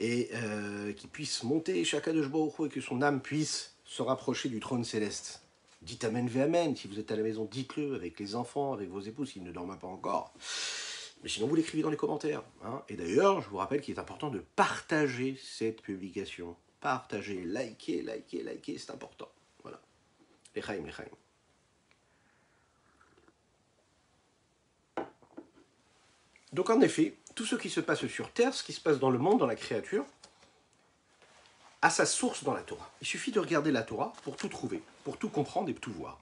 et qu'il puisse monter Shakadosh Baruch Hu et que son âme puisse se rapprocher du trône céleste. Dites Amen ve Amen. Si vous êtes à la maison, dites-le avec les enfants, avec vos époux, s'ils ne dorment pas encore. Mais sinon, vous l'écrivez dans les commentaires. Hein. Et d'ailleurs, je vous rappelle qu'il est important de partager cette publication. Partager, liker, c'est important. Voilà. L'Echaim. Donc en effet, tout ce qui se passe sur Terre, ce qui se passe dans le monde, dans la créature, a sa source dans la Torah. Il suffit de regarder la Torah pour tout trouver, pour tout comprendre et tout voir.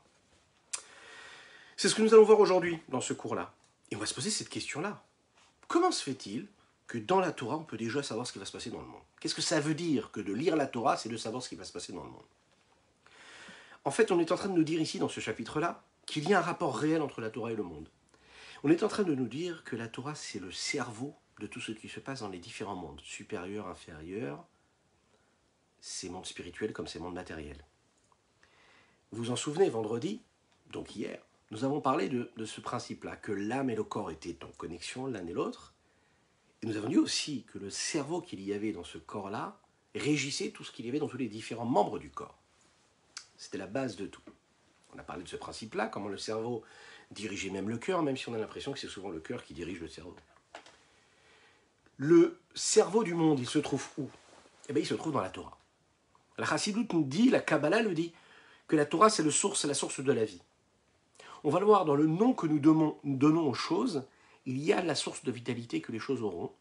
C'est ce que nous allons voir aujourd'hui dans ce cours-là. Et on va se poser cette question-là. Comment se fait-il que dans la Torah, on peut déjà savoir ce qui va se passer dans le monde? Qu'est-ce que ça veut dire que de lire la Torah, c'est de savoir ce qui va se passer dans le monde? En fait, on est en train de nous dire ici, dans ce chapitre-là, qu'il y a un rapport réel entre la Torah et le monde. On est en train de nous dire que la Torah, c'est le cerveau de tout ce qui se passe dans les différents mondes, supérieurs, inférieurs, ces mondes spirituels comme ces mondes matériels. Vous vous en souvenez, vendredi, donc hier, nous avons parlé de ce principe-là, que l'âme et le corps étaient en connexion l'un et l'autre, et nous avons dit aussi que le cerveau qu'il y avait dans ce corps-là régissait tout ce qu'il y avait dans tous les différents membres du corps. C'était la base de tout. On a parlé de ce principe-là, comment le cerveau dirigeait même le cœur, même si on a l'impression que c'est souvent le cœur qui dirige le cerveau. Le cerveau du monde, il se trouve où? Eh bien, il se trouve dans la Torah. La Chassidoute nous dit, la Kabbalah le dit, que la Torah, c'est la source de la vie. On va le voir dans le nom que nous donnons aux choses, il y a la source de vitalité que les choses auront.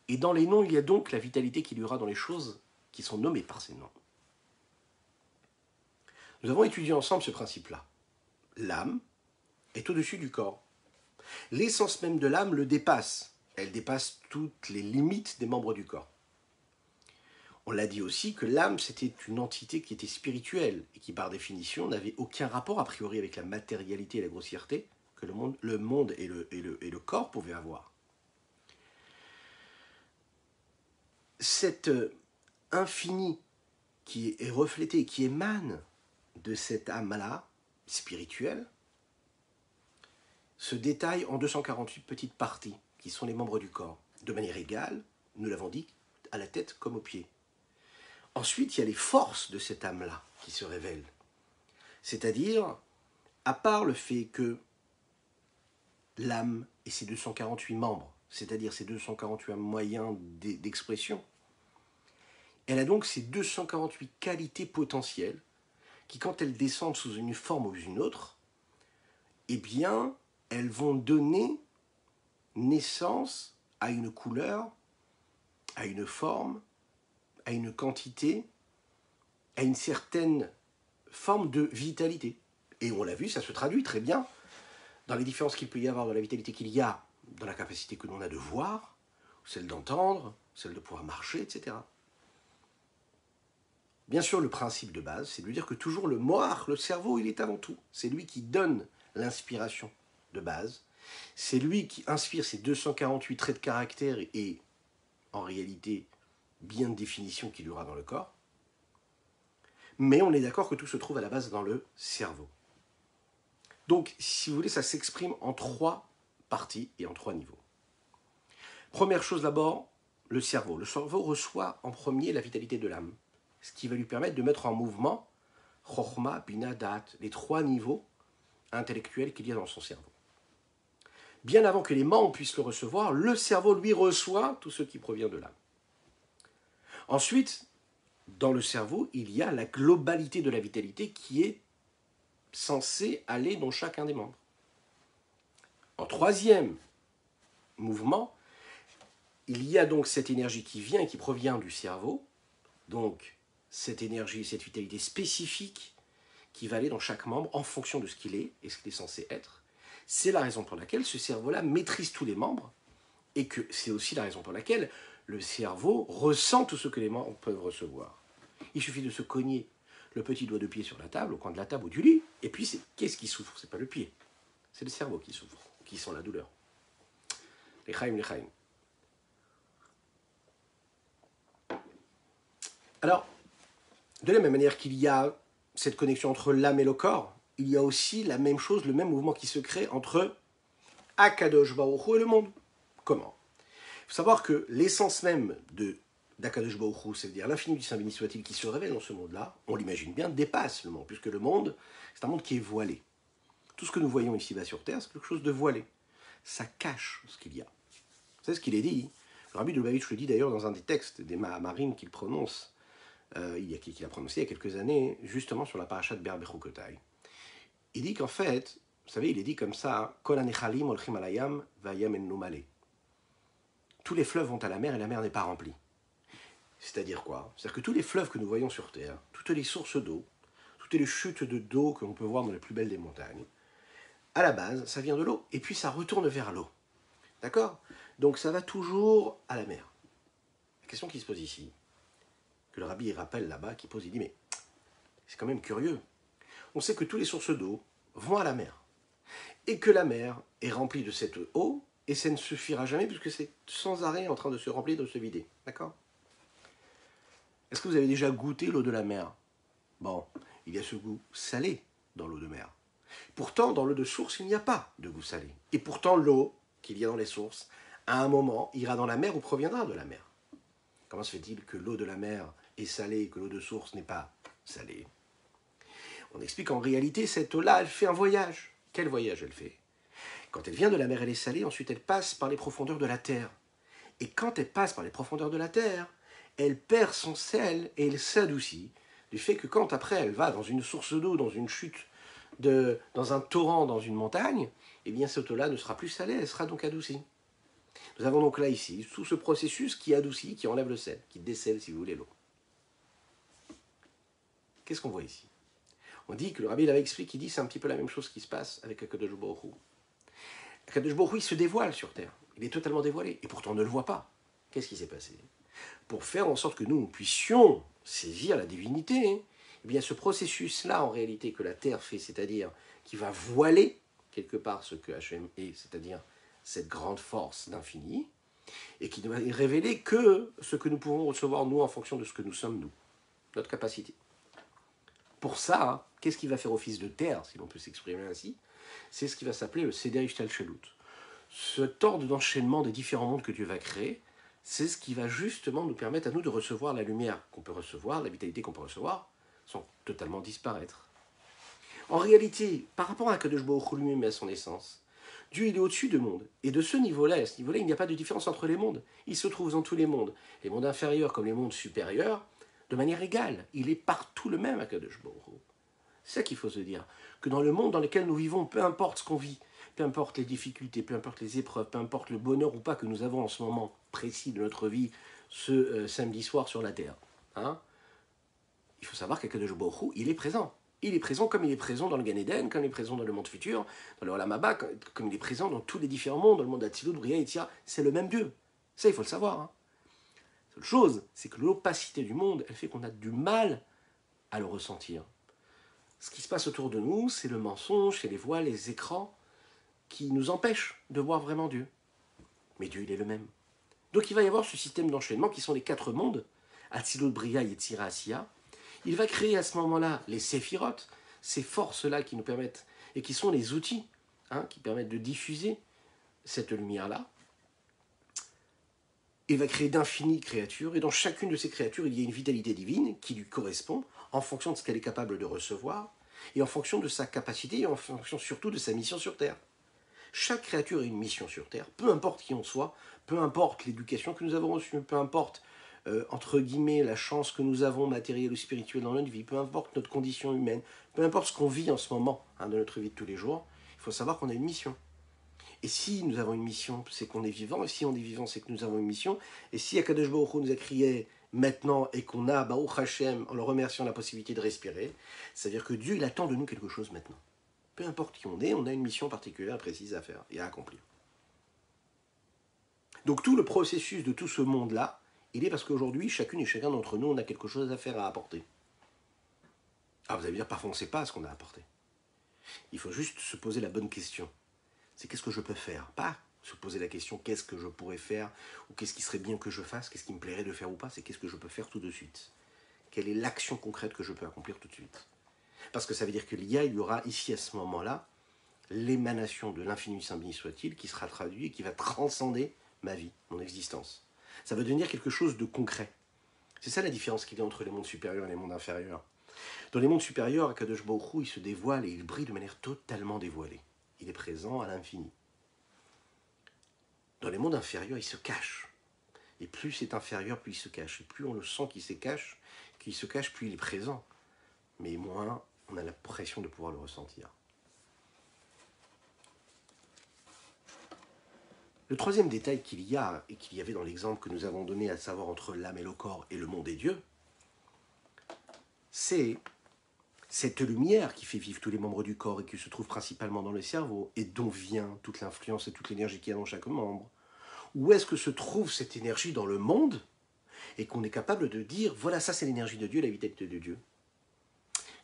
Et dans les noms, il y a donc la vitalité qu'il y aura dans les choses qui sont nommées par ces noms. Nous avons étudié ensemble ce principe-là. L'âme est au-dessus du corps. L'essence même de l'âme le dépasse. Elle dépasse toutes les limites des membres du corps. On l'a dit aussi que l'âme, c'était une entité qui était spirituelle et qui, par définition, n'avait aucun rapport, a priori, avec la matérialité et la grossièreté que le monde et le corps pouvaient avoir. Cet infini qui est reflété, qui émane de cette âme-là, spirituelle, se détaille en 248 petites parties, qui sont les membres du corps, de manière égale, nous l'avons dit, à la tête comme aux pieds. Ensuite, il y a les forces de cette âme-là qui se révèlent. C'est-à-dire, à part le fait que l'âme et ses 248 membres, c'est-à-dire ses 248 moyens d'expression, elle a donc ces 248 qualités potentielles qui, quand elles descendent sous une forme ou une autre, eh bien, elles vont donner naissance à une couleur, à une forme, à une quantité, à une certaine forme de vitalité. Et on l'a vu, ça se traduit très bien dans les différences qu'il peut y avoir, dans la vitalité qu'il y a, dans la capacité que l'on a de voir, celle d'entendre, celle de pouvoir marcher, etc. Bien sûr, le principe de base, c'est de dire que toujours le moar, le cerveau, il est avant tout. C'est lui qui donne l'inspiration de base. C'est lui qui inspire ces 248 traits de caractère et, en réalité, bien de définition qu'il y aura dans le corps. Mais on est d'accord que tout se trouve à la base dans le cerveau. Donc, si vous voulez, ça s'exprime en 3 parties et en 3 niveaux. Première chose d'abord, le cerveau. Le cerveau reçoit en premier la vitalité de l'âme, ce qui va lui permettre de mettre en mouvement Chokhma, Bina, Da'at, les 3 niveaux intellectuels qu'il y a dans son cerveau. Bien avant que les membres puissent le recevoir, le cerveau, lui, reçoit tout ce qui provient de l'âme. Ensuite, dans le cerveau, il y a la globalité de la vitalité qui est censée aller dans chacun des membres. En 3e mouvement, il y a donc cette énergie qui vient et qui provient du cerveau, donc cette énergie, cette vitalité spécifique qui va aller dans chaque membre en fonction de ce qu'il est et ce qu'il est censé être. C'est la raison pour laquelle ce cerveau-là maîtrise tous les membres et que c'est aussi la raison pour laquelle le cerveau ressent tout ce que les membres peuvent recevoir. Il suffit de se cogner le petit doigt de pied sur la table, au coin de la table ou du lit, et puis qu'est-ce qui souffre? C'est pas le pied, c'est le cerveau qui souffre, qui sent la douleur. L'Echaim. Alors, de la même manière qu'il y a cette connexion entre l'âme et le corps, il y a aussi la même chose, le même mouvement qui se crée entre Akadosh Baruch Hu et le monde. Comment? Il faut savoir que l'essence même de d'Akadosh Baruch Hu, c'est-à-dire l'infini du Saint béni soit-il qui se révèle dans ce monde-là, on l'imagine bien, dépasse le monde, puisque le monde, c'est un monde qui est voilé. Tout ce que nous voyons ici-bas sur Terre, c'est quelque chose de voilé. Ça cache ce qu'il y a. Vous savez ce qu'il est dit? Le Rabbi de Lubavitch le dit d'ailleurs dans un des textes des Mahamarines qu'il prononce, qu'il a prononcé il y a quelques années, justement sur la paracha de Ber Bechukotai. Il dit qu'en fait, vous savez, il est dit comme ça, Kol hanechalim olchim alayam vayam en numale. Tous les fleuves vont à la mer et la mer n'est pas remplie. C'est-à-dire quoi? C'est-à-dire que tous les fleuves que nous voyons sur Terre, toutes les sources d'eau, toutes les chutes d'eau que l'on peut voir dans les plus belles des montagnes, à la base, ça vient de l'eau, et puis ça retourne vers l'eau. D'accord? Donc ça va toujours à la mer. La question qui se pose ici, que le rabbi rappelle là-bas, qui pose, il dit, mais c'est quand même curieux. On sait que toutes les sources d'eau vont à la mer, et que la mer est remplie de cette eau, et ça ne suffira jamais, puisque c'est sans arrêt en train de se remplir, de se vider. D'accord? Est-ce que vous avez déjà goûté l'eau de la mer? Bon, il y a ce goût salé dans l'eau de mer. Pourtant, dans l'eau de source, il n'y a pas de goût salé. Et pourtant, l'eau qu'il y a dans les sources, à un moment, ira dans la mer ou proviendra de la mer. Comment se fait-il que l'eau de la mer est salée et que l'eau de source n'est pas salée? On explique qu'en réalité, cette eau-là, elle fait un voyage. Quel voyage elle fait? Quand elle vient de la mer, elle est salée, ensuite elle passe par les profondeurs de la terre. Et quand elle passe par les profondeurs de la terre, elle perd son sel et elle s'adoucit. Du fait que quand après elle va dans une source d'eau, dans une chute, dans un torrent, dans une montagne, eh bien cette eau-là ne sera plus salée, elle sera donc adoucie. Nous avons donc là ici tout ce processus qui adoucit, qui enlève le sel, qui décèle, si vous voulez, l'eau. Qu'est-ce qu'on voit ici? On dit que le rabbi l'avait expliqué, il dit c'est un petit peu la même chose qui se passe avec Akadosh Baruch Hu. Akadosh Baruch Hu, il se dévoile sur terre. Il est totalement dévoilé, et pourtant on ne le voit pas. Qu'est-ce qui s'est passé? Pour faire en sorte que nous puissions saisir la divinité, eh bien ce processus-là, en réalité, que la terre fait, c'est-à-dire qui va voiler quelque part ce que Hachem est, c'est-à-dire cette grande force d'infini, et qui ne va révéler que ce que nous pouvons recevoir, nous, en fonction de ce que nous sommes, nous, notre capacité. Pour ça, qu'est-ce qui va faire office de terre, si l'on peut s'exprimer ainsi? C'est ce qui va s'appeler le Seder Ishtalshelut. Cet ordre d'enchaînement des différents mondes que Dieu va créer, c'est ce qui va justement nous permettre à nous de recevoir la lumière qu'on peut recevoir, la vitalité qu'on peut recevoir, sans totalement disparaître. En réalité, par rapport à Kadosh Baruch Hu lui-même et à son essence, Dieu il est au-dessus du monde. Et de ce niveau-là, à ce niveau-là, il n'y a pas de différence entre les mondes. Il se trouve dans tous les mondes. Les mondes inférieurs comme les mondes supérieurs, de manière égale. Il est partout le même à Kadosh Baruch Hu. C'est ça qu'il faut se dire. Que dans le monde dans lequel nous vivons, peu importe ce qu'on vit, peu importe les difficultés, peu importe les épreuves, peu importe le bonheur ou pas que nous avons en ce moment précis de notre vie, ce samedi soir sur la terre, hein, il faut savoir qu'Akadosh Baruch Hu, il est présent. Il est présent comme il est présent dans le Gan Eden, comme il est présent dans le monde futur, dans le Olam Haba, comme il est présent dans tous les différents mondes, dans le monde d'Atzilut, Bria, Yetzirah. C'est le même Dieu. Ça, il faut le savoir. Hein. La seule chose, c'est que l'opacité du monde, elle fait qu'on a du mal à le ressentir. Ce qui se passe autour de nous, c'est le mensonge, c'est les voiles, les écrans, qui nous empêchent de voir vraiment Dieu. Mais Dieu, il est le même. Donc il va y avoir ce système d'enchaînement qui sont les 4 mondes, Atzilut, Bria, Yetzirah, Asiya. Il va créer à ce moment-là les séphirotes, ces forces-là qui nous permettent, et qui sont les outils, hein, qui permettent de diffuser cette lumière-là. Il va créer d'infinies créatures, et dans chacune de ces créatures, il y a une vitalité divine qui lui correspond, en fonction de ce qu'elle est capable de recevoir, et en fonction de sa capacité, et en fonction surtout de sa mission sur Terre. Chaque créature a une mission sur Terre, peu importe qui on soit, peu importe l'éducation que nous avons reçue, peu importe, entre guillemets, la chance que nous avons matérielle ou spirituelle dans notre vie, peu importe notre condition humaine, peu importe ce qu'on vit en ce moment hein, dans notre vie de tous les jours, il faut savoir qu'on a une mission. Et si nous avons une mission, c'est qu'on est vivant, et si on est vivant, c'est que nous avons une mission, et si Akadosh Baruch Hu nous a crié maintenant, et qu'on a, Baruch Hashem, en le remerciant la possibilité de respirer, c'est-à-dire que Dieu, il attend de nous quelque chose maintenant. Peu importe qui on a une mission particulière, précise à faire et à accomplir. Donc tout le processus de tout ce monde-là, il est parce qu'aujourd'hui, chacune et chacun d'entre nous, on a quelque chose à faire, à apporter. Ah, vous allez me dire, parfois on ne sait pas ce qu'on a apporté. Il faut juste se poser la bonne question. C'est qu'est-ce que je peux faire? Pas se poser la question, qu'est-ce que je pourrais faire, ou qu'est-ce qui serait bien que je fasse, qu'est-ce qui me plairait de faire ou pas, c'est qu'est-ce que je peux faire tout de suite. Quelle est l'action concrète que je peux accomplir tout de suite? Parce que ça veut dire qu'il y aura ici, à ce moment-là, l'émanation de l'infini Saint béni soit-il, qui sera traduit et qui va transcender ma vie, mon existence. Ça va devenir quelque chose de concret. C'est ça la différence qu'il y a entre les mondes supérieurs et les mondes inférieurs. Dans les mondes supérieurs, Akadosh Baruch Hu, il se dévoile et il brille de manière totalement dévoilée. Il est présent à l'infini. Dans les mondes inférieurs, il se cache. Et plus c'est inférieur, plus il se cache. Et plus on le sent qu'il se cache, plus il est présent. Mais moins on a l'impression de pouvoir le ressentir. Le troisième détail qu'il y a, et qu'il y avait dans l'exemple que nous avons donné, à savoir entre l'âme et le corps et le monde des dieux, c'est cette lumière qui fait vivre tous les membres du corps et qui se trouve principalement dans le cerveau, et dont vient toute l'influence et toute l'énergie qu'il y a dans chaque membre. Où est-ce que se trouve cette énergie dans le monde, et qu'on est capable de dire, voilà, ça c'est l'énergie de Dieu, la vitalité de Dieu.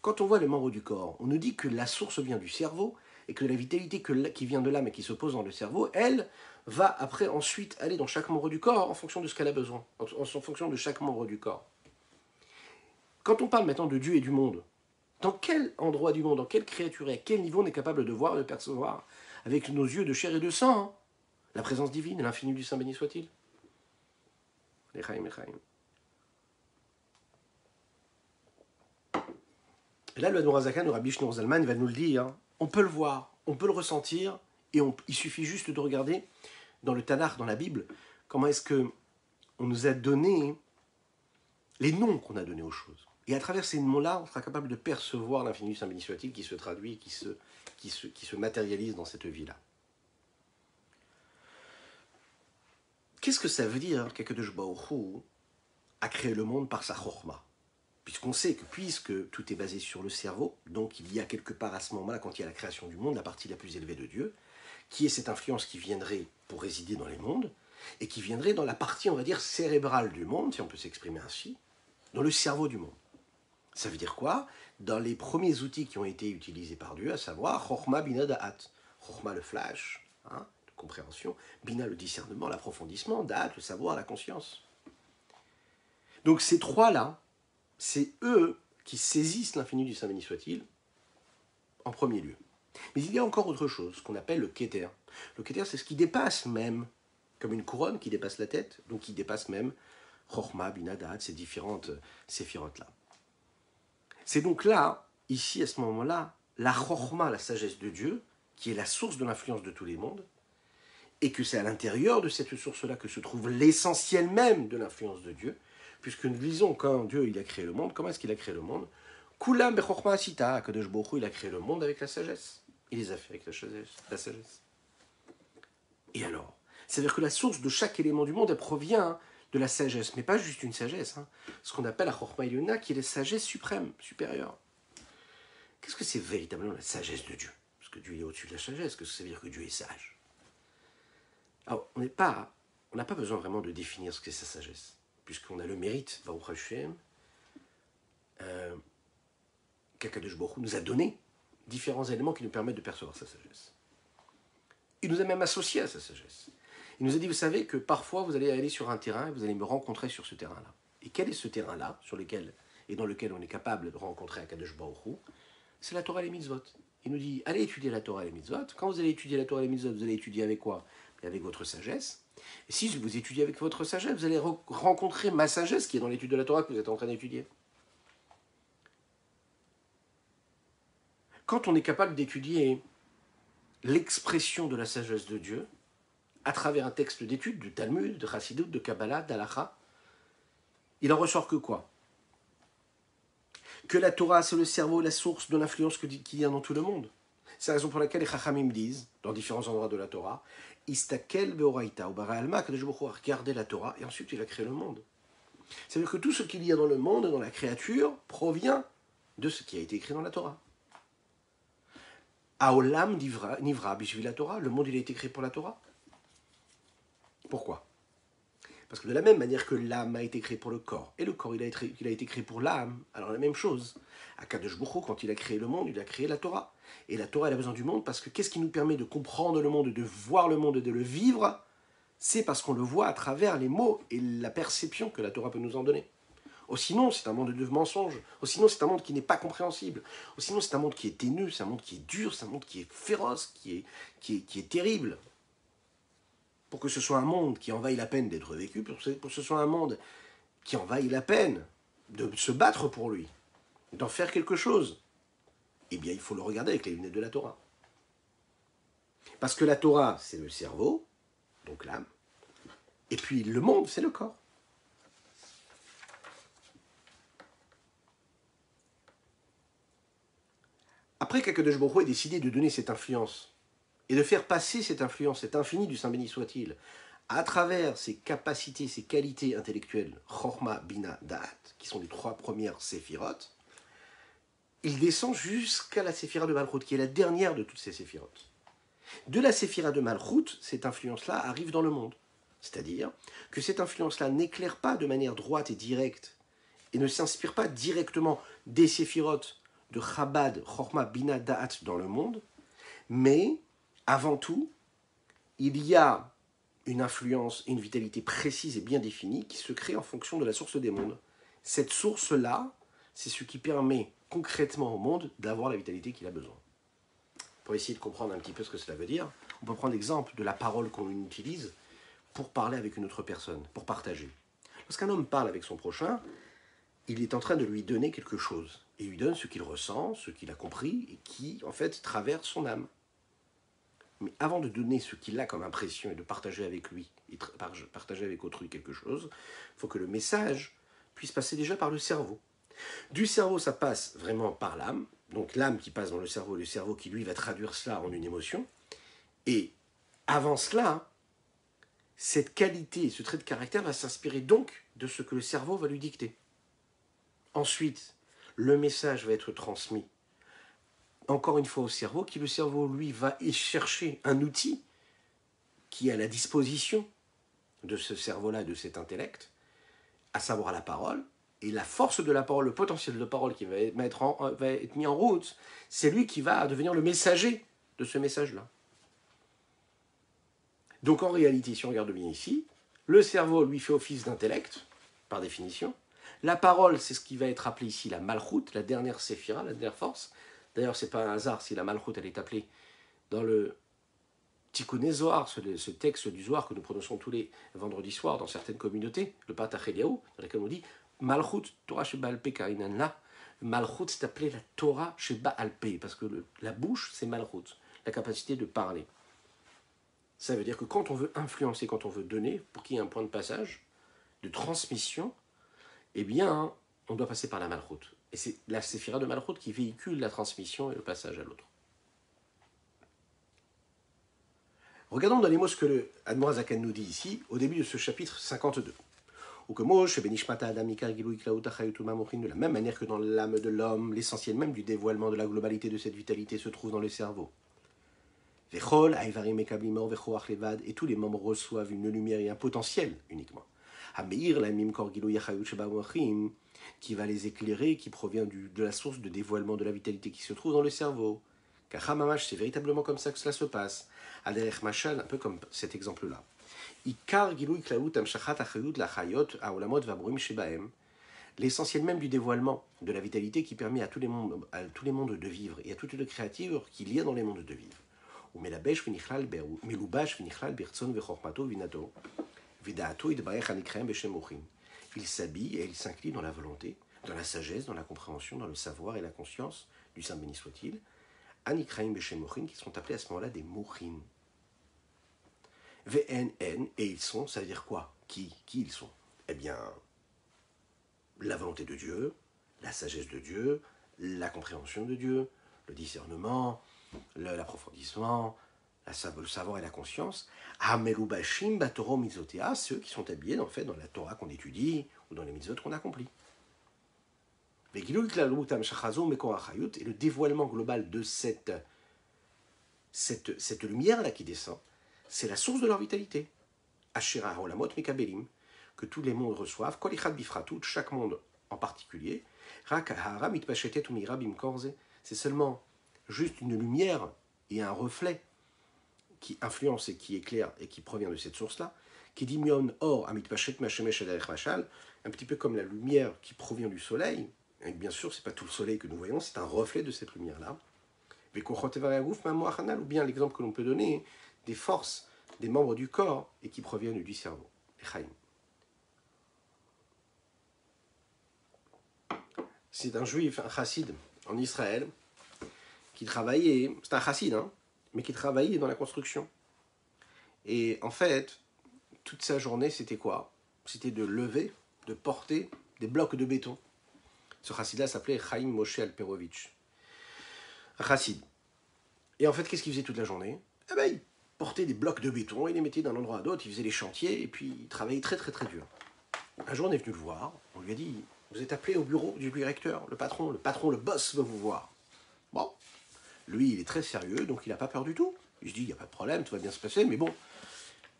Quand on voit les membres du corps, on nous dit que la source vient du cerveau, et que la vitalité qui vient de l'âme et qui se pose dans le cerveau, elle va après ensuite aller dans chaque membre du corps en fonction de ce qu'elle a besoin, en fonction de chaque membre du corps. Quand on parle maintenant de Dieu et du monde, dans quel endroit du monde, dans quelle créature et à quel niveau on est capable de voir et de percevoir avec nos yeux de chair et de sang la présence divine, l'infini du Saint béni soit-il. L'Echaim, l'Echaim. Et là, le Admorazakan, le Rabbi Shneur Zalman, va nous le dire, on peut le voir, on peut le ressentir, et il suffit juste de regarder dans le Tanakh, dans la Bible, comment est-ce qu'on nous a donné les noms qu'on a donnés aux choses. Et à travers ces noms-là, on sera capable de percevoir l'infini du Saint béni soit-il qui se traduit, qui se matérialise dans cette vie-là. Qu'est-ce que ça veut dire qu'Akadosh Baruch Hu a créé le monde par sa chorma? Puisqu'on sait que puisque tout est basé sur le cerveau, donc il y a quelque part à ce moment-là, quand il y a la création du monde, la partie la plus élevée de Dieu, qui est cette influence qui viendrait pour résider dans les mondes, et qui viendrait dans la partie, on va dire, cérébrale du monde, si on peut s'exprimer ainsi, dans le cerveau du monde. Ça veut dire quoi? Dans les premiers outils qui ont été utilisés par Dieu, à savoir Chochma, Bina, Da'at. Chochma, le flash, de compréhension, Bina, le discernement, l'approfondissement, Da'at, le savoir, la conscience. Donc ces trois-là, c'est eux qui saisissent l'infini du Saint béni soit-il en premier lieu. Mais il y a encore autre chose qu'on appelle le Keter. Le Keter, c'est ce qui dépasse même, comme une couronne qui dépasse la tête, donc qui dépasse même Chochma, Bina, Da'at, ces différentes séphirotes-là. C'est donc là, ici, à ce moment-là, la Chochma, la sagesse de Dieu, qui est la source de l'influence de tous les mondes, et que c'est à l'intérieur de cette source-là que se trouve l'essentiel même de l'influence de Dieu, puisque nous lisons quand Dieu il a créé le monde, comment est-ce qu'il a créé le monde? Kulam bechorma asita, Kadosh Baruch Hu, il a créé le monde avec la sagesse. Il les a fait avec la sagesse. Et alors? C'est-à-dire que la source de chaque élément du monde, elle provient de la sagesse, mais pas juste une sagesse, ce qu'on appelle la Chorma Ilyona, qui est la sagesse suprême, supérieure. Qu'est-ce que c'est véritablement la sagesse de Dieu? Parce que Dieu est au-dessus de la sagesse, qu'est-ce que ça veut dire que Dieu est sage? Alors, on n'a pas besoin vraiment de définir ce qu'est sa sagesse, puisqu'on a le mérite, Baruch Hashem, qu'Akadosh Baruch Hu nous a donné différents éléments qui nous permettent de percevoir sa sagesse. Il nous a même associés à sa sagesse. Il nous a dit, vous savez que parfois vous allez aller sur un terrain et vous allez me rencontrer sur ce terrain-là. Et quel est ce terrain-là, dans lequel on est capable de rencontrer Akadosh Baruch Hu? C'est la Torah et les mitzvot. Il nous dit, allez étudier la Torah et les mitzvot. Quand vous allez étudier la Torah et les mitzvot, vous allez étudier avec quoi? Avec votre sagesse. Et si vous étudiez avec votre sagesse, vous allez rencontrer ma sagesse qui est dans l'étude de la Torah que vous êtes en train d'étudier. Quand on est capable d'étudier l'expression de la sagesse de Dieu, à travers un texte d'étude, du Talmud, de Chassidut, de Kabbalah, d'Halakha, il en ressort que quoi? Que la Torah, c'est le cerveau, la source de l'influence qu'il y a dans tout le monde. C'est la raison pour laquelle les Chachamim disent, dans différents endroits de la Torah, Istakel beoraita, ou bara alma, que Dieu a regardé la Torah, et ensuite il a créé le monde. C'est-à-dire que tout ce qu'il y a dans le monde, dans la créature, provient de ce qui a été écrit dans la Torah. Aolam nivra bishvil la Torah, le monde il a été créé pour la Torah. Pourquoi? Parce que de la même manière que l'âme a été créée pour le corps, et le corps il a été créé pour l'âme, alors la même chose. Akadosh Baruch Hu, quand il a créé le monde, il a créé la Torah. Et la Torah elle a besoin du monde parce que qu'est-ce qui nous permet de comprendre le monde, de voir le monde et de le vivre? C'est parce qu'on le voit à travers les mots et la perception que la Torah peut nous en donner. Sinon, c'est un monde de mensonges. Sinon, c'est un monde qui n'est pas compréhensible. Sinon, c'est un monde qui est ténu, c'est un monde qui est dur, c'est un monde qui est féroce, qui est terrible. Pour que ce soit un monde qui en vaille la peine d'être vécu, pour que ce soit un monde qui en vaille la peine de se battre pour lui, d'en faire quelque chose, eh bien, il faut le regarder avec les lunettes de la Torah. Parce que la Torah, c'est le cerveau, donc l'âme, et puis le monde, c'est le corps. Après qu'Akadosh Baruch Hu ait décidé de donner cette influence, et de faire passer cette influence, cet infini du Saint béni soit-il, à travers ses capacités, ses qualités intellectuelles, Chorma, Bina, Da'at, qui sont les 3 premières séphirotes, il descend jusqu'à la séphira de Malchut, qui est la dernière de toutes ces séphirotes. De la séphira de Malchut, cette influence-là arrive dans le monde. C'est-à-dire que cette influence-là n'éclaire pas de manière droite et directe, et ne s'inspire pas directement des séphirotes de Chabad, Chorma, Bina, Da'at dans le monde, mais avant tout, il y a une influence et une vitalité précise et bien définie qui se crée en fonction de la source des mondes. Cette source-là, c'est ce qui permet concrètement au monde d'avoir la vitalité qu'il a besoin. Pour essayer de comprendre un petit peu ce que cela veut dire, on peut prendre l'exemple de la parole qu'on utilise pour parler avec une autre personne, pour partager. Lorsqu'un homme parle avec son prochain, il est en train de lui donner quelque chose. Il lui donne ce qu'il ressent, ce qu'il a compris, et qui, en fait, traverse son âme. Mais avant de donner ce qu'il a comme impression et de partager avec lui, et partager avec autrui quelque chose, il faut que le message puisse passer déjà par le cerveau. Du cerveau, ça passe vraiment par l'âme, donc l'âme qui passe dans le cerveau qui, lui, va traduire cela en une émotion. Et avant cela, cette qualité, ce trait de caractère va s'inspirer donc de ce que le cerveau va lui dicter. Ensuite, le message va être transmis encore une fois au cerveau, qui le cerveau, lui, va chercher un outil qui est à la disposition de ce cerveau-là, de cet intellect, à savoir la parole, et la force de la parole, le potentiel de parole qui va être mis en route, c'est lui qui va devenir le messager de ce message-là. Donc en réalité, si on regarde bien ici, le cerveau lui fait office d'intellect, par définition. La parole, c'est ce qui va être appelé ici la malchut, la dernière séphira, la dernière force. D'ailleurs, ce n'est pas un hasard si la malchut, elle est appelée dans le Tikkuné Zohar, ce texte du Zohar que nous prononçons tous les vendredis soirs dans certaines communautés, le Patach Eliyahu, dans lequel on dit Malchut Torah Sheba Alpe Kainanla. Malchut, c'est appelé la Torah Sheba Alpe, parce que la bouche, c'est Malchut, la capacité de parler. Ça veut dire que quand on veut influencer, quand on veut donner, pour qu'il y ait un point de passage, de transmission, eh bien, on doit passer par la Malchut. Et c'est la séphira de Malchut qui véhicule la transmission et le passage à l'autre. Regardons dans les mots ce que le Admor Zaken nous dit ici, au début de ce chapitre 52. Ou que Moshe, Benishmata Adamika, Gilou Iklaouta Chayutuma Mochin, de la même manière que dans l'âme de l'homme, l'essentiel même du dévoilement de la globalité de cette vitalité se trouve dans le cerveau. Vechol, Aivarim Ekablimor, Vechoach Levad, et tous les membres reçoivent une lumière et un potentiel uniquement. Hameir, la Mim Kor Gilou Yachayut Sheba Mochin, qui va les éclairer, qui provient de la source de dévoilement de la vitalité qui se trouve dans le cerveau. Kachamamash, c'est véritablement comme ça que cela se passe. Aderech Machal, un peu comme cet exemple-là. Ikar Gilou Klaout Amshachat Achayut Lachayot Aolamot Vabruim Shebaem. L'essentiel même du dévoilement de la vitalité qui permet à tous les mondes de vivre et à toutes les créatures qu'il y a dans les mondes de vivre. Ou Melabesh Vinichlal Melubash Vinichlal Birtson Vechormato Vinato Vidato Idbaech Anikrem Beshem Ochim. Il s'habille et il s'incline dans la volonté, dans la sagesse, dans la compréhension, dans le savoir et la conscience du Saint béni soit-il. Anikraim Beshem Mochin, qui sont appelés à ce moment-là des Mochin. VNN, et ils sont, ça veut dire quoi? Qui ils sont? Eh bien, la volonté de Dieu, la sagesse de Dieu, la compréhension de Dieu, le discernement, l'approfondissement, le savoir et la conscience. Amelubashim Batoro Mizotea, ceux qui sont habillés en fait dans la Torah qu'on étudie ou dans les mitzvot qu'on accomplit. Et le dévoilement global de cette lumière-là qui descend, c'est la source de leur vitalité. Ashera Olamot Mekabelim, que tous les mondes reçoivent, Kolichad Bifratout, chaque monde en particulier. Rak Hara Mitpachetet Umira Bimkorze, c'est seulement juste une lumière et un reflet qui influence et qui éclaire et qui provient de cette source-là. Qui dit Mion Or Amitpachet Mashemesh Aderech Machal, un petit peu comme la lumière qui provient du soleil. Et bien sûr, ce n'est pas tout le soleil que nous voyons, c'est un reflet de cette lumière-là. Ou bien l'exemple que l'on peut donner des forces des membres du corps et qui proviennent du cerveau. c'est un juif, un chassid en Israël, qui travaillait, c'est un chassid, hein, mais qui travaillait dans la construction. Et en fait, toute sa journée, c'était quoi? C'était de lever, de porter des blocs de béton. Ce chassid-là s'appelait Chaim Moshe Alperovitch, un chassid. Et en fait, qu'est-ce qu'il faisait toute la journée? Eh ben, il portait des blocs de béton, il les mettait d'un endroit à l'autre, il faisait les chantiers, et puis il travaillait très très très dur. Un jour, on est venu le voir, on lui a dit, vous êtes appelé au bureau du directeur, le patron, le boss veut vous voir. Bon, lui, il est très sérieux, donc il n'a pas peur du tout. Il se dit, il n'y a pas de problème, tout va bien se passer, mais bon,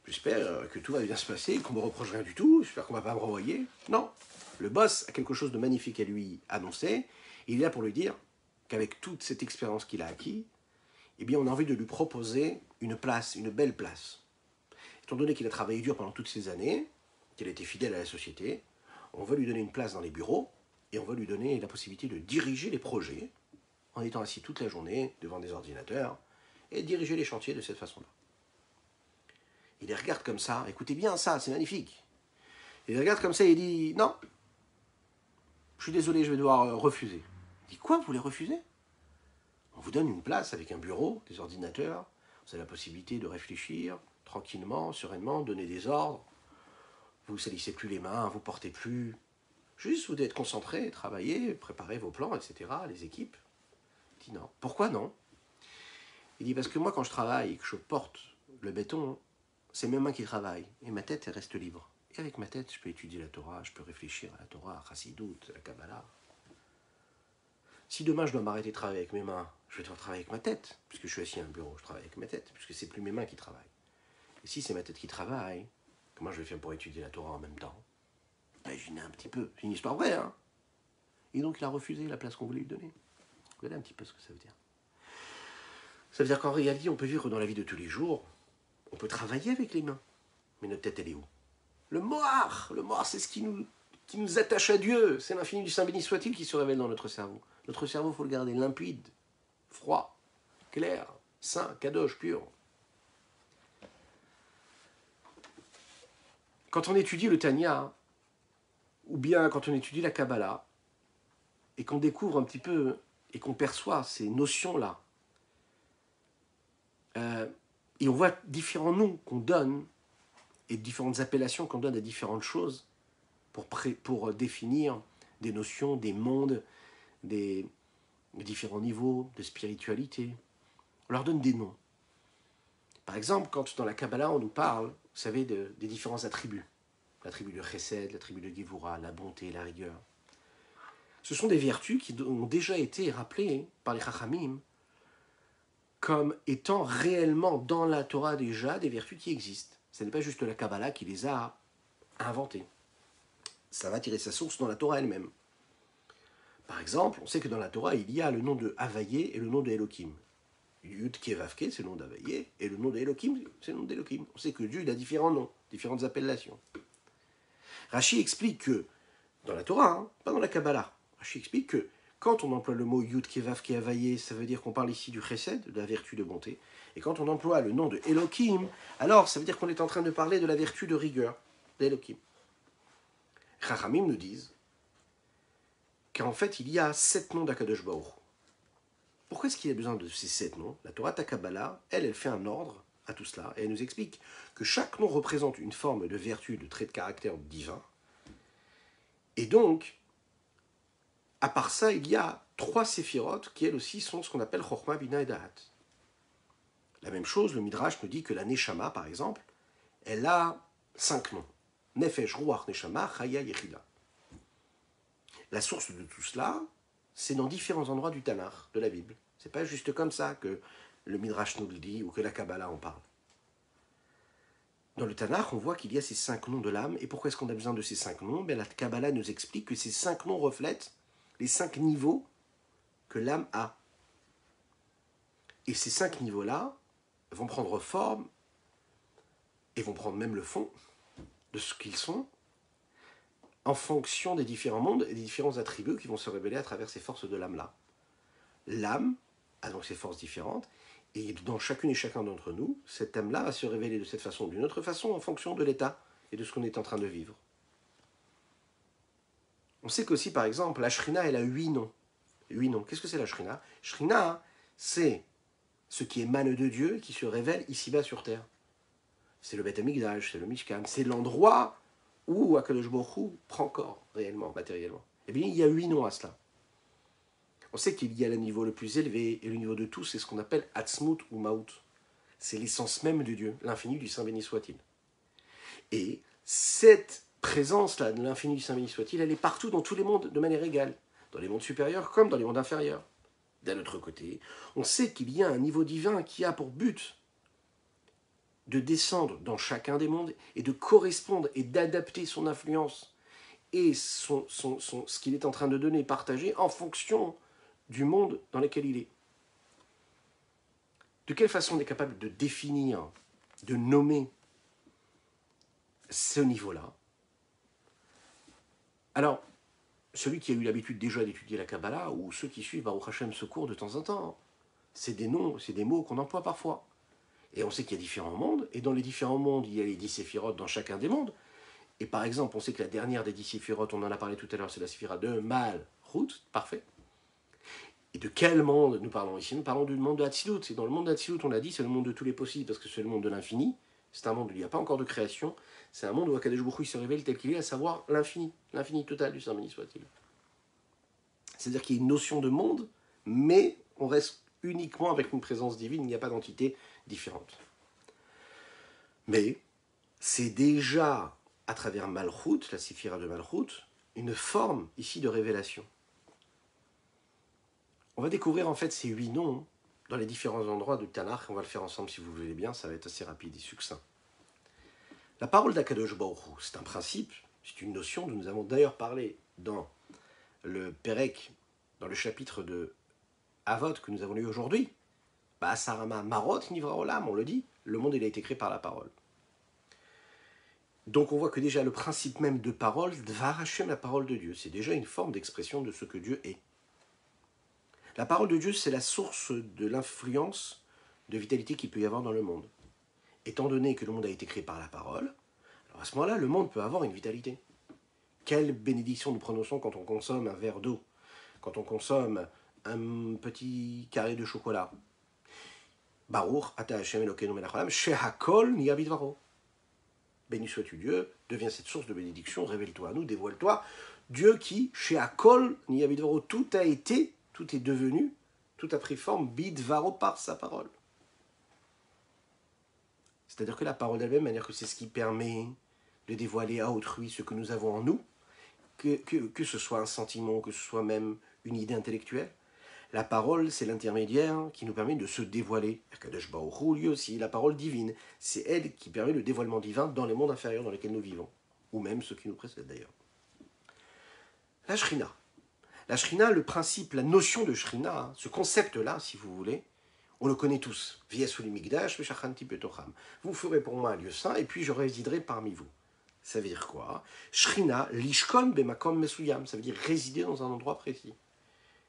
j'espère que tout va bien se passer, qu'on ne me reproche rien du tout, j'espère qu'on ne va pas me renvoyer. Non, le boss a quelque chose de magnifique à lui annoncer, et il est là pour lui dire qu'avec toute cette expérience qu'il a acquis, eh bien, on a envie de lui proposer une place, une belle place. Étant donné qu'il a travaillé dur pendant toutes ces années, qu'il a été fidèle à la société, on va lui donner une place dans les bureaux, et on va lui donner la possibilité de diriger les projets, en étant assis toute la journée devant des ordinateurs, et diriger les chantiers de cette façon-là. Il les regarde comme ça, écoutez bien ça, c'est magnifique. Il les regarde comme ça et il dit, non, je suis désolé, je vais devoir refuser. Il dit, quoi, vous voulez refuser? On vous donne une place avec un bureau, des ordinateurs, vous avez la possibilité de réfléchir tranquillement, sereinement, donner des ordres, vous ne salissez plus les mains, vous ne portez plus, juste vous devez être concentré, travailler, préparer vos plans, etc., les équipes. Il dit non. Pourquoi non? Il dit parce que moi quand je travaille et que je porte le béton, c'est mes mains qui travaillent et ma tête elle reste libre. Et avec ma tête, je peux étudier la Torah, je peux réfléchir à la Torah, à Chassidut, à la Kabbalah. Si demain je dois m'arrêter de travailler avec mes mains, je vais devoir travailler avec ma tête, puisque je suis assis à un bureau, je travaille avec ma tête, puisque c'est plus mes mains qui travaillent. Et si c'est ma tête qui travaille, comment je vais faire pour étudier la Torah en même temps? Imaginez un petit peu, c'est une histoire vraie, hein. Et donc il a refusé la place qu'on voulait lui donner. Vous voyez un petit peu ce que ça veut dire. Ça veut dire qu'en réalité, on peut vivre dans la vie de tous les jours, on peut travailler avec les mains, mais notre tête, elle est où? Le moar, c'est ce qui nous attache à Dieu, c'est l'infini du Saint béni soit-il qui se révèle dans notre cerveau. Notre cerveau, il faut le garder limpide, froid, clair, sain, kadosh, pur. Quand on étudie le Tanya, ou bien quand on étudie la Kabbalah, et qu'on découvre un petit peu, et qu'on perçoit ces notions-là, et on voit différents noms qu'on donne, et différentes appellations qu'on donne à différentes choses, pour définir des notions, des mondes, des différents niveaux de spiritualité. On leur donne des noms. Par exemple, quand dans la Kabbalah, on nous parle, vous savez, des différents attributs. L'attribut de Chesed, l'attribut de Gevura, la bonté, la rigueur. Ce sont des vertus qui ont déjà été rappelées par les Chachamim comme étant réellement dans la Torah déjà des vertus qui existent. Ce n'est pas juste la Kabbalah qui les a inventées. Ça va tirer sa source dans la Torah elle-même. Par exemple, on sait que dans la Torah, il y a le nom de Havayé et le nom de Elohim. Yud Kevavke, c'est le nom d'Havayé, et le nom de Elohim, c'est le nom d'Elohim. On sait que Dieu, il a différents noms, différentes appellations. Rashi explique que, dans la Torah, hein, pas dans la Kabbalah, Rashi explique que quand on emploie le mot Yud Kevavke Havayé, ça veut dire qu'on parle ici du Chesed, de la vertu de bonté, et quand on emploie le nom de Elohim, alors ça veut dire qu'on est en train de parler de la vertu de rigueur, d'Elohim. Chachamim nous disent qu'en fait, il y a 7 noms d'Akadosh Baruch. Pourquoi est-ce qu'il y a besoin de ces 7 noms? La Torah Takabala, elle fait un ordre à tout cela, et elle nous explique que chaque nom représente une forme de vertu, de trait de caractère divin. Et donc, à part ça, il y a 3 séphirotes qui, elles aussi, sont ce qu'on appelle Chochma, Bina et Dahat. La même chose, le Midrash nous dit que la Neshama, par exemple, elle a 5 noms. Nefesh, Ruach, Neshama, Chaya, Yechida. La source de tout cela, c'est dans différents endroits du Tanakh, de la Bible. C'est pas juste comme ça que le Midrash nous le dit ou que la Kabbalah en parle. Dans le Tanakh, on voit qu'il y a ces 5 noms de l'âme. Et pourquoi est-ce qu'on a besoin de ces 5 noms? La Kabbalah nous explique que ces 5 noms reflètent les 5 niveaux que l'âme a. Et ces 5 niveaux-là vont prendre forme et vont prendre même le fond de ce qu'ils sont en fonction des différents mondes et des différents attributs qui vont se révéler à travers ces forces de l'âme-là. L'âme a donc ses forces différentes, et dans chacune et chacun d'entre nous, cette âme-là va se révéler de cette façon ou d'une autre façon en fonction de l'état et de ce qu'on est en train de vivre. On sait qu'aussi, par exemple, la Shrina, elle a 8 noms. 8 noms. Qu'est-ce que c'est la Shrina? Shrina, c'est ce qui émane de Dieu, qui se révèle ici-bas sur terre. C'est le Beth Amikdash, c'est le Mishkan, c'est l'endroit où Akadosh Baruch Hu prend corps, réellement, matériellement. Eh bien, il y a 8 noms à cela. On sait qu'il y a le niveau le plus élevé, et le niveau de tout, c'est ce qu'on appelle Atzmut ou Maout. C'est l'essence même de Dieu, l'infini du Saint béni soit-il. Et cette présence-là de l'infini du Saint béni soit-il, elle est partout dans tous les mondes de manière égale, dans les mondes supérieurs comme dans les mondes inférieurs. D'un autre côté, on sait qu'il y a un niveau divin qui a pour but de descendre dans chacun des mondes et de correspondre et d'adapter son influence et ce qu'il est en train de donner, partager en fonction du monde dans lequel il est. De quelle façon on est capable de définir, de nommer ce niveau-là? Alors, celui qui a eu l'habitude déjà d'étudier la Kabbalah, ou ceux qui suivent Baruch Hashem ce cours de temps en temps, c'est des noms, c'est des mots qu'on emploie parfois. Et on sait qu'il y a différents mondes, et dans les différents mondes, il y a les 10 séphirotes dans chacun des mondes. Et par exemple, on sait que la dernière des 10 séphirotes, on en a parlé tout à l'heure, c'est la séphira de Malchut, parfait. Et de quel monde nous parlons ici? Nous parlons du monde de Hatzilut. Et dans le monde d'Hatzilut, on a dit, c'est le monde de tous les possibles, parce que c'est le monde de l'infini. C'est un monde où il n'y a pas encore de création. C'est un monde où Akadosh Baruch Hu se révèle tel qu'il est, à savoir l'infini total du Saint béni soit-il. C'est-à-dire qu'il y a une notion de monde, mais on reste uniquement avec une présence divine, il n'y a pas d'entité différente. Mais c'est déjà, à travers Malchut, la séphira de Malchut, une forme ici de révélation. On va découvrir en fait ces 8 noms dans les différents endroits du Tanakh. On va le faire ensemble si vous voulez bien, ça va être assez rapide et succinct. La parole d'Akadosh Baruch Hu, c'est un principe, c'est une notion dont nous avons d'ailleurs parlé dans le Perek, dans le chapitre de Avot que nous avons lu aujourd'hui. Sarama Marot Nivra Olam, on le dit, le monde il a été créé par la parole. Donc on voit que déjà le principe même de parole, Dvar Hashem, la parole de Dieu, c'est déjà une forme d'expression de ce que Dieu est. La parole de Dieu, c'est la source de l'influence de vitalité qu'il peut y avoir dans le monde. Étant donné que le monde a été créé par la parole, alors à ce moment-là, le monde peut avoir une vitalité. Quelle bénédiction nous prononçons quand on consomme un verre d'eau, quand on consomme un petit carré de chocolat. Baruch ata Hashem Elokeinu melech haolam, shehakol niya bidvaro. Béni sois-tu Dieu, deviens cette source de bénédiction, révèle-toi à nous, dévoile-toi. Dieu qui, shehakol niya bidvaro, tout a été, tout est devenu, tout a pris forme, bidvaro, par sa parole. C'est-à-dire que la parole d'elle-même, manière que c'est ce qui permet de dévoiler à autrui ce que nous avons en nous, que ce soit un sentiment, que ce soit même une idée intellectuelle. La parole, c'est l'intermédiaire qui nous permet de se dévoiler. Akadosh Baruch Hu, lui aussi, la parole divine, c'est elle qui permet le dévoilement divin dans les mondes inférieurs dans lesquels nous vivons, ou même ceux qui nous précèdent d'ailleurs. La Shrina. La Shrina, le principe, la notion de Shrina, ce concept-là, si vous voulez, on le connaît tous. Vous ferez pour moi un lieu saint, et puis je résiderai parmi vous. Ça veut dire quoi? Shrina, lishkon bemakom mesuyam, ça veut dire résider dans un endroit précis.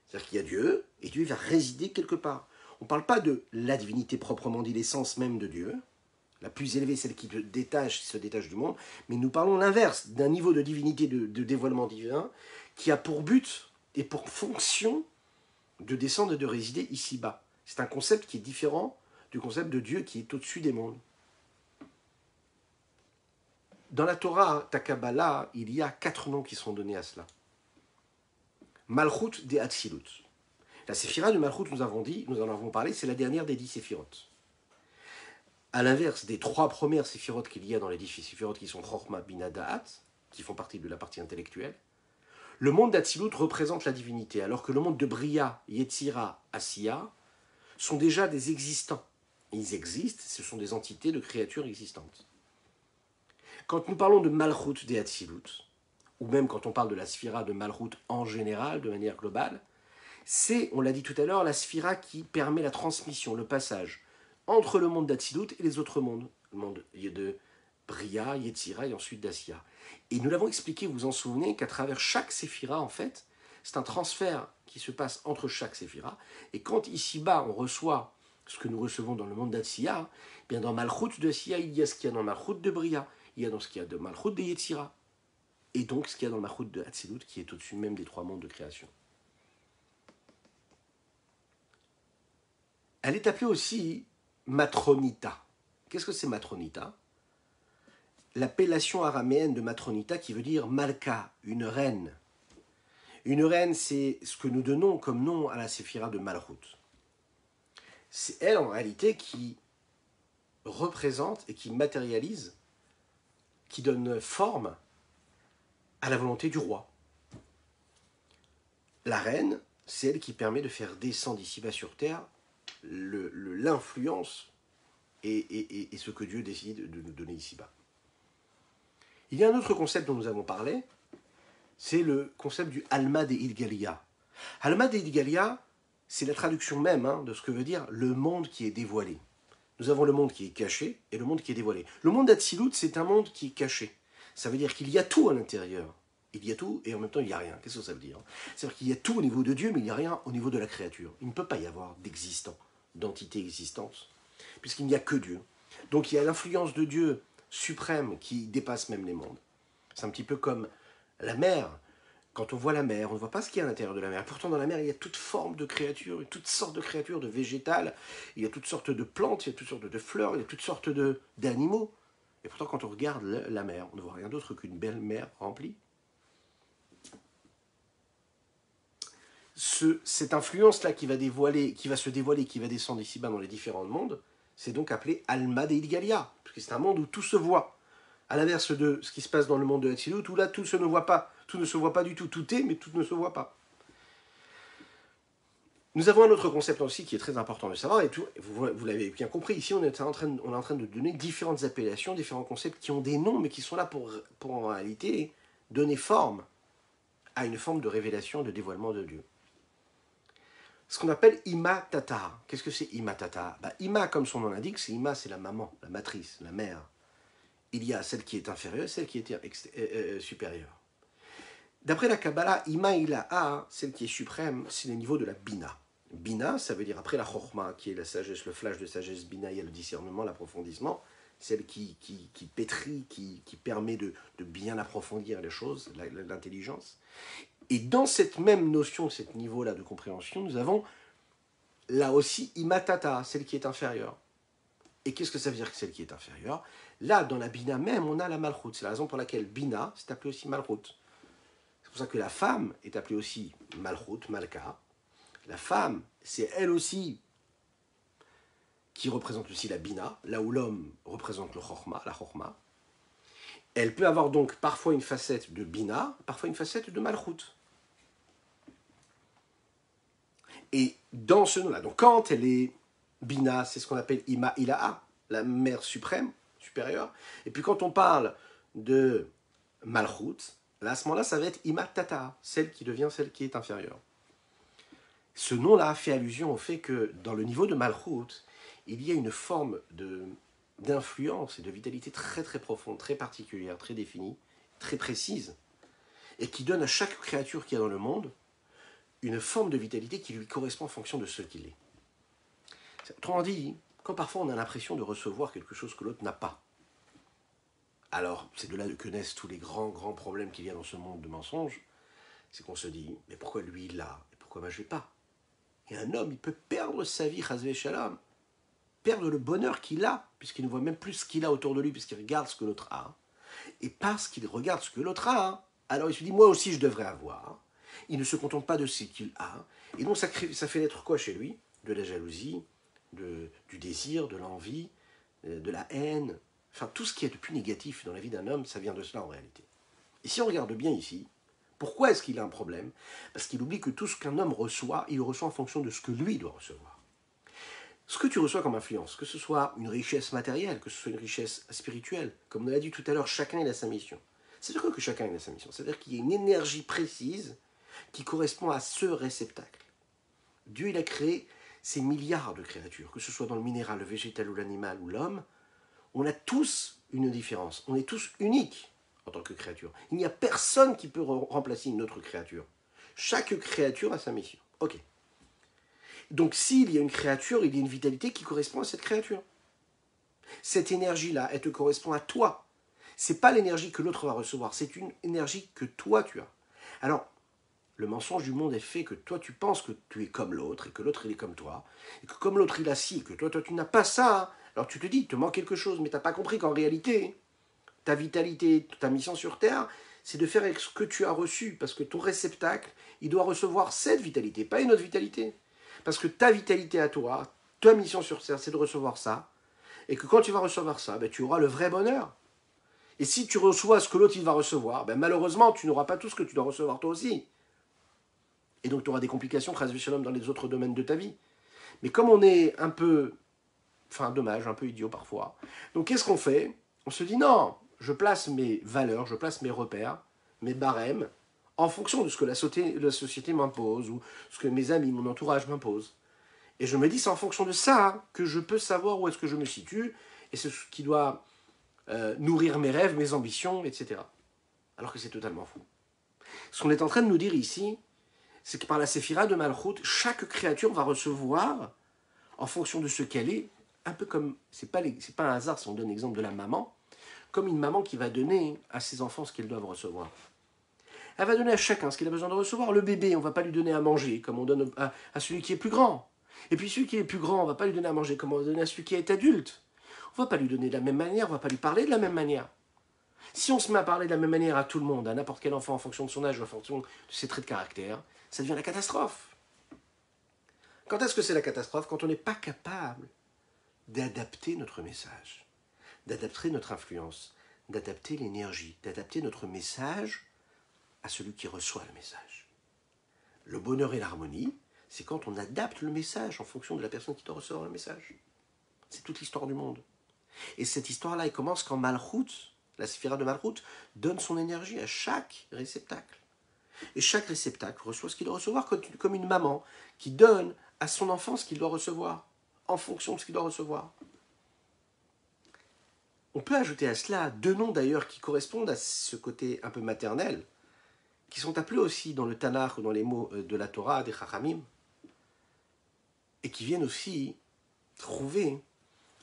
C'est-à-dire qu'il y a Dieu, et Dieu va résider quelque part. On ne parle pas de la divinité proprement dit, l'essence même de Dieu, la plus élevée, celle qui se détache du monde, mais nous parlons l'inverse, d'un niveau de divinité, de dévoilement divin, qui a pour but et pour fonction de descendre et de résider ici-bas. C'est un concept qui est différent du concept de Dieu qui est au-dessus des mondes. Dans la Torah, Takabala, il y a 4 noms qui sont donnés à cela. Malchut de Hatzilut. La séphira de Malchut, nous en avons parlé, c'est la dernière des 10 séphirotes. À l'inverse des 3 premières séphirotes qu'il y a dans les 10 séphirotes qui sont Chorma, Bina, Da'at, qui font partie de la partie intellectuelle, le monde d'Hatzilut représente la divinité, alors que le monde de Bria, Yetzira, Asiya sont déjà des existants. Ils existent, ce sont des entités de créatures existantes. Quand nous parlons de Malchut de Hatzilut, ou même quand on parle de la sphira de Malchut en général, de manière globale, c'est, on l'a dit tout à l'heure, la sphira qui permet la transmission, le passage entre le monde d'Hatzilut et les autres mondes, le monde de Bria, Yetzira et ensuite d'Asiya. Et nous l'avons expliqué, vous vous en souvenez, qu'à travers chaque séphira, en fait, c'est un transfert qui se passe entre chaque séphira, et quand ici-bas on reçoit ce que nous recevons dans le monde d'Asiya, bien dans Malchut de Asiya, il y a ce qu'il y a dans Malchut de Bria, il y a dans ce qu'il y a de Malchut de Yetzira. et donc ce qu'il y a dans le Malchut de Hatzilut, qui est au-dessus même des 3 mondes de création. Elle est appelée aussi Matronita. Qu'est-ce que c'est Matronita? L'appellation araméenne de Matronita qui veut dire Malka, une reine. Une reine, c'est ce que nous donnons comme nom à la séphira de Malchut. C'est elle, en réalité, qui représente et qui matérialise, qui donne forme à la volonté du roi. La reine, c'est elle qui permet de faire descendre ici-bas sur terre l'influence et ce que Dieu décide de nous donner ici-bas. Il y a un autre concept dont nous avons parlé, c'est le concept du Alma de Idgalia. Alma de Idgalia, c'est la traduction même de ce que veut dire le monde qui est dévoilé. Nous avons le monde qui est caché et le monde qui est dévoilé. Le monde d'Atsilut, c'est un monde qui est caché. Ça veut dire qu'il y a tout à l'intérieur. Il y a tout et en même temps il n'y a rien. Qu'est-ce que ça veut dire? C'est-à-dire qu'il y a tout au niveau de Dieu, mais il n'y a rien au niveau de la créature. Il ne peut pas y avoir d'existant, d'entité existence, puisqu'il n'y a que Dieu. Donc il y a l'influence de Dieu suprême qui dépasse même les mondes. C'est un petit peu comme la mer. Quand on voit la mer, on ne voit pas ce qu'il y a à l'intérieur de la mer. Pourtant, dans la mer, il y a toutes formes de créatures, toutes sortes de créatures, de végétales. Il y a toutes sortes de plantes, il y a toutes sortes de fleurs, il y a toutes sortes d'animaux. Et pourtant, quand on regarde la mer, on ne voit rien d'autre qu'une belle mer remplie. Cette influence-là qui va se dévoiler, qui va descendre ici-bas dans les différents mondes, c'est donc appelé Alma de Idgalia, parce que c'est un monde où tout se voit. À l'inverse de ce qui se passe dans le monde de Hatzilut, où là tout se ne voit pas, tout ne se voit pas du tout, tout est, mais tout ne se voit pas. Nous avons un autre concept aussi qui est très important de savoir, et vous l'avez bien compris, ici on est en train de donner différentes appellations, différents concepts qui ont des noms, mais qui sont là pour en réalité donner forme à une forme de révélation, de dévoilement de Dieu. Ce qu'on appelle Ima Tata. Qu'est-ce que c'est Ima Tata? Ima, comme son nom l'indique, c'est la maman, la matrice, la mère. Il y a celle qui est inférieure, celle qui est supérieure. D'après la Kabbalah, Ima Ilaha, celle qui est suprême, c'est le niveau de la Bina. Bina, ça veut dire après la Chokhma, qui est la sagesse, le flash de sagesse. Bina, il y a le discernement, l'approfondissement, celle qui pétrit, qui permet de bien approfondir les choses, l'intelligence. Et dans cette même notion, ce niveau-là de compréhension, nous avons là aussi Imatata, celle qui est inférieure. Et qu'est-ce que ça veut dire que celle qui est inférieure? Là, dans la Bina même, on a la Malchut. C'est la raison pour laquelle Bina, c'est appelé aussi Malchut. C'est pour ça que la femme est appelée aussi Malchut, Malka. La femme, c'est elle aussi qui représente aussi la Bina, là où l'homme représente le Chokhma, la Chokhma. Elle peut avoir donc parfois une facette de Bina, parfois une facette de Malchut. Et dans ce nom-là, donc quand elle est Bina, c'est ce qu'on appelle Ima Ilaha, la mère suprême, supérieure. Et puis quand on parle de Malchut, là, à ce moment-là, ça va être Ima Tata, celle qui devient celle qui est inférieure. Ce nom-là fait allusion au fait que dans le niveau de Malchut, il y a une forme d'influence et de vitalité très très profonde, très particulière, très définie, très précise, et qui donne à chaque créature qu'il y a dans le monde une forme de vitalité qui lui correspond en fonction de ce qu'il est. Autrement dit, quand parfois on a l'impression de recevoir quelque chose que l'autre n'a pas, alors c'est de là que naissent tous les grands problèmes qu'il y a dans ce monde de mensonges, c'est qu'on se dit, mais pourquoi lui il l'a, et pourquoi moi je ne l'ai pas? Et un homme, il peut perdre sa vie, chasvé shalom, perdre le bonheur qu'il a, puisqu'il ne voit même plus ce qu'il a autour de lui, puisqu'il regarde ce que l'autre a, et parce qu'il regarde ce que l'autre a, alors il se dit, moi aussi je devrais avoir. Il ne se contente pas de ce qu'il a. Et donc ça fait naître quoi chez lui? De la jalousie, du désir, de l'envie, de la haine. Enfin, tout ce qui est de plus négatif dans la vie d'un homme, ça vient de cela en réalité. Et si on regarde bien ici, pourquoi est-ce qu'il a un problème? Parce qu'il oublie que tout ce qu'un homme reçoit, il le reçoit en fonction de ce que lui doit recevoir. Ce que tu reçois comme influence, que ce soit une richesse matérielle, que ce soit une richesse spirituelle, comme on l'a dit tout à l'heure, chacun il a sa mission. C'est-à-dire que chacun il a sa mission. C'est-à-dire qu'il y a une énergie précise qui correspond à ce réceptacle. Dieu, il a créé ces milliards de créatures, que ce soit dans le minéral, le végétal ou l'animal ou l'homme. On a tous une différence. On est tous uniques en tant que créature. Il n'y a personne qui peut remplacer une autre créature. Chaque créature a sa mission. Ok. Donc s'il y a une créature, il y a une vitalité qui correspond à cette créature. Cette énergie-là, elle te correspond à toi. C'est pas l'énergie que l'autre va recevoir, c'est une énergie que toi tu as. Alors, le mensonge du monde est fait que toi tu penses que tu es comme l'autre, et que l'autre il est comme toi, et que comme l'autre il a ci, et que toi tu n'as pas ça, alors tu te dis, il te manque quelque chose, mais tu n'as pas compris qu'en réalité, ta vitalité, ta mission sur Terre, c'est de faire avec ce que tu as reçu, parce que ton réceptacle, il doit recevoir cette vitalité, pas une autre vitalité. Parce que ta vitalité à toi, ta mission sur Terre, c'est de recevoir ça, et que quand tu vas recevoir ça, ben, tu auras le vrai bonheur. Et si tu reçois ce que l'autre il va recevoir, ben, malheureusement, tu n'auras pas tout ce que tu dois recevoir toi aussi. Et donc tu auras des complications, Chas v'Shalom, dans les autres domaines de ta vie. Mais comme on est un peu, enfin dommage, un peu idiot parfois, donc qu'est-ce qu'on fait? On se dit non, je place mes valeurs, je place mes repères, mes barèmes, en fonction de ce que la société m'impose, ou ce que mes amis, mon entourage m'imposent. Et je me dis, c'est en fonction de ça que je peux savoir où est-ce que je me situe, et c'est ce qui doit nourrir mes rêves, mes ambitions, etc. Alors que c'est totalement faux. Ce qu'on est en train de nous dire ici, c'est que par la séphira de Malchut, chaque créature va recevoir, en fonction de ce qu'elle est, un peu comme, c'est pas un hasard si on donne l'exemple de la maman, comme une maman qui va donner à ses enfants ce qu'ils doivent recevoir. Elle va donner à chacun ce qu'il a besoin de recevoir. Le bébé, on ne va pas lui donner à manger comme on donne à celui qui est plus grand. Et puis celui qui est plus grand, on ne va pas lui donner à manger comme on va donner à celui qui est adulte. On ne va pas lui donner de la même manière, on ne va pas lui parler de la même manière. Si on se met à parler de la même manière à tout le monde, à n'importe quel enfant, en fonction de son âge, en fonction de ses traits de caractère, ça devient la catastrophe. Quand est-ce que c'est la catastrophe? Quand on n'est pas capable d'adapter notre message, d'adapter notre influence, d'adapter l'énergie, d'adapter notre message à celui qui reçoit le message. Le bonheur et l'harmonie, c'est quand on adapte le message en fonction de la personne qui doit recevoir le message. C'est toute l'histoire du monde. Et cette histoire-là, elle commence quand Malchut, la séphira de Malchut, donne son énergie à chaque réceptacle. Et chaque réceptacle reçoit ce qu'il doit recevoir, comme une maman qui donne à son enfant ce qu'il doit recevoir, en fonction de ce qu'il doit recevoir. On peut ajouter à cela deux noms d'ailleurs qui correspondent à ce côté un peu maternel, qui sont appelés aussi dans le Tanakh ou dans les mots de la Torah, des Chachamim, et qui viennent aussi trouver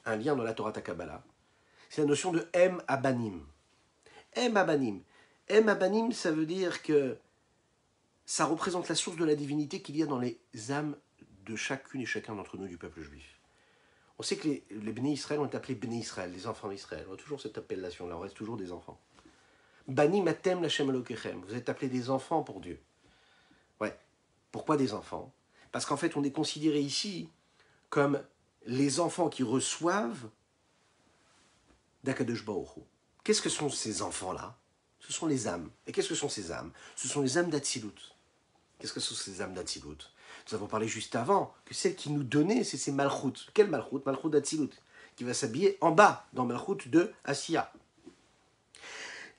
un lien dans la Torah Takabala. C'est la notion de Em Abanim. Em Abanim. Em Abanim, ça veut dire que ça représente la source de la divinité qu'il y a dans les âmes de chacune et chacun d'entre nous du peuple juif. On sait que les Bnei Israël ont été appelés Bnei Israël, les enfants d'Israël. On a toujours cette appellation-là, on reste toujours des enfants. Banim atem lachem elokechem. Vous êtes appelés des enfants pour Dieu. Ouais. Pourquoi des enfants? Parce qu'en fait, on est considéré ici comme les enfants qui reçoivent d'Akadosh Baruch Hu. Qu'est-ce que sont ces enfants-là? Ce sont les âmes. Et qu'est-ce que sont ces âmes? Ce sont les âmes d'Atsilut. Qu'est-ce que sont ces âmes d'Atsilut? Nous avons parlé juste avant que celle qui nous donnait, c'est ces Malchut. Quel Malchut? Malchut d'Atsilut, qui va s'habiller en bas, dans Malchut de Asiya.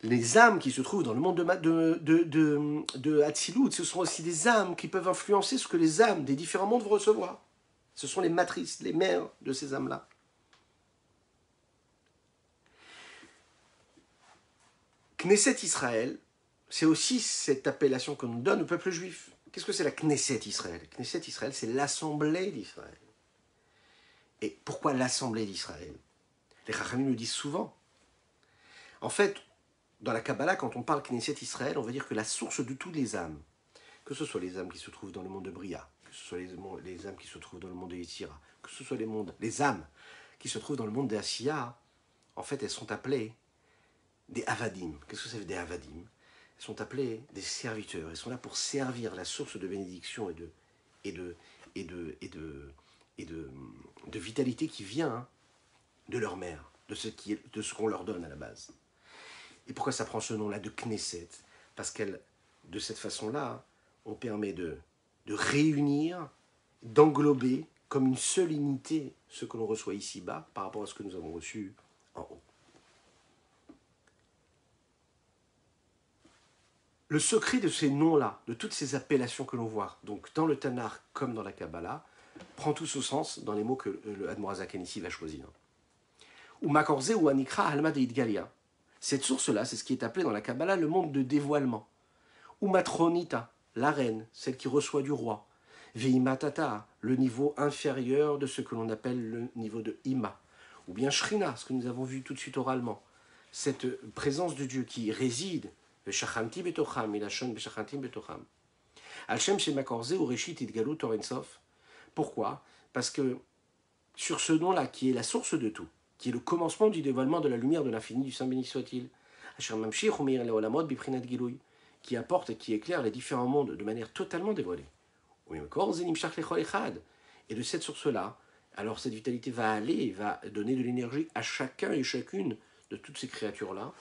Les âmes qui se trouvent dans le monde de Hatzilut, ce sont aussi des âmes qui peuvent influencer ce que les âmes des différents mondes vont recevoir. Ce sont les matrices, les mères de ces âmes-là. Knesset Israël, c'est aussi cette appellation qu'on nous donne au peuple juif. Qu'est-ce que c'est la Knesset Israël? Knesset Israël, c'est l'Assemblée d'Israël. Et pourquoi l'Assemblée d'Israël? Les Chachamim nous disent souvent. En fait, dans la Kabbalah, quand on parle Knesset Israël, on veut dire que la source de toutes les âmes, que ce soit les âmes qui se trouvent dans le monde de Bria, que ce soit les âmes qui se trouvent dans le monde de Yetzira, que ce soit les âmes qui se trouvent dans le monde d'Asiya, en fait, elles sont appelées des Avadim. Qu'est-ce que ça veut dire des Avadim? Elles sont appelées des serviteurs. Elles sont là pour servir la source de bénédiction et de vitalité qui vient de leur mère, de ce qu'on leur donne à la base. Et pourquoi ça prend ce nom-là de Knesset? Parce qu'elle, de cette façon-là, on permet de réunir, d'englober comme une seule unité ce que l'on reçoit ici-bas par rapport à ce que nous avons reçu en haut. Le secret de ces noms-là, de toutes ces appellations que l'on voit, donc dans le Tanakh comme dans la Kabbalah, prend tout ce sens dans les mots que le Admorazaken ici va choisir. Ou Makorze ou Anikra Alma de Idgalia. Cette source-là, c'est ce qui est appelé dans la Kabbalah le monde de dévoilement. Ou Matronita, la reine, celle qui reçoit du roi. Veimatata, le niveau inférieur de ce que l'on appelle le niveau de Ima. Ou bien Shrina, ce que nous avons vu tout de suite oralement. cette présence de Dieu qui réside, Veshachanti betocham, milashon veshachanti betocham. Al-Shem shemakorze ou reshit itgalut orensof. Pourquoi? Parce que sur ce nom-là, qui est la source de tout, qui est le commencement du dévoilement de la lumière de l'infini du Saint béni soit-il, qui apporte et qui éclaire les différents mondes de manière totalement dévoilée. Et de cette source-là, alors cette vitalité va aller et va donner de l'énergie à chacun et chacune de toutes ces créatures-là.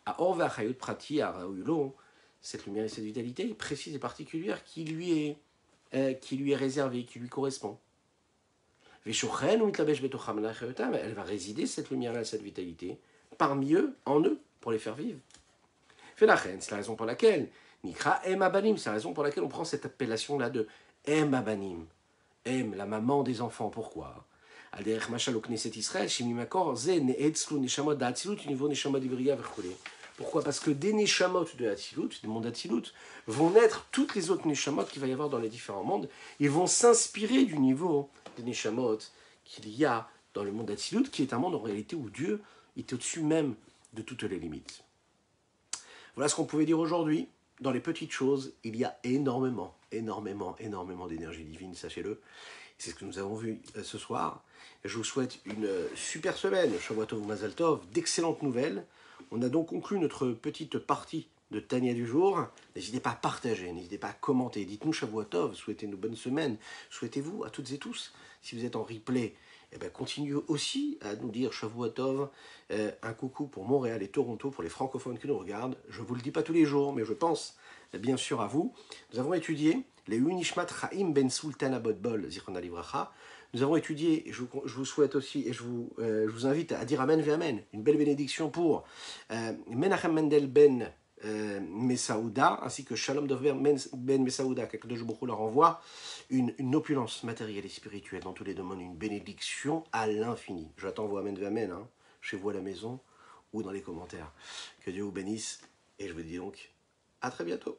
À Orvachayot Prati, à Raoulo, cette lumière et cette vitalité précise et particulière qui lui est réservée, qui lui correspond. Elle va résider, cette lumière-là, cette vitalité, parmi eux, en eux, pour les faire vivre. C'est la raison pour laquelle Nikra Em Abanim, c'est la raison pour laquelle on prend cette appellation-là de Em Abanim. Em, la maman des enfants, pourquoi? Pourquoi? Parce que des Neshamot de Hatzilut, des mondes Hatzilut, vont naître toutes les autres Neshamot qu'il va y avoir dans les différents mondes. Ils vont s'inspirer du niveau des Neshamot qu'il y a dans le monde Hatzilut, qui est un monde en réalité où Dieu est au-dessus même de toutes les limites. Voilà ce qu'on pouvait dire aujourd'hui. Dans les petites choses, il y a énormément d'énergie divine, sachez-le. C'est ce que nous avons vu ce soir. Je vous souhaite une super semaine, Shavua Tov Mazal Tov, d'excellentes nouvelles. On a donc conclu notre petite partie de Tania du jour. N'hésitez pas à partager, n'hésitez pas à commenter. Dites-nous Shavua Tov, souhaitez-nous bonne semaine. Souhaitez-vous à toutes et tous, si vous êtes en replay, continuez aussi à nous dire Shavua Tov, un coucou pour Montréal et Toronto, pour les francophones qui nous regardent. Je ne vous le dis pas tous les jours, mais je pense bien sûr à vous. Nous avons étudié les Unishmat Chaim Ben Sultan Abodbol, Zichron Livracha. Nous avons étudié, je vous souhaite aussi, et je vous invite à dire Amen Amen, une belle bénédiction pour Menachem Mendel Ben Messaouda, ainsi que Shalom Dovber Ben Messaouda, qu'Akadosh Baruch Hu leur envoie une opulence matérielle et spirituelle dans tous les domaines, une bénédiction à l'infini. J'attends vos Amen Amen, hein, chez vous à la maison ou dans les commentaires. Que Dieu vous bénisse, et je vous dis donc à très bientôt.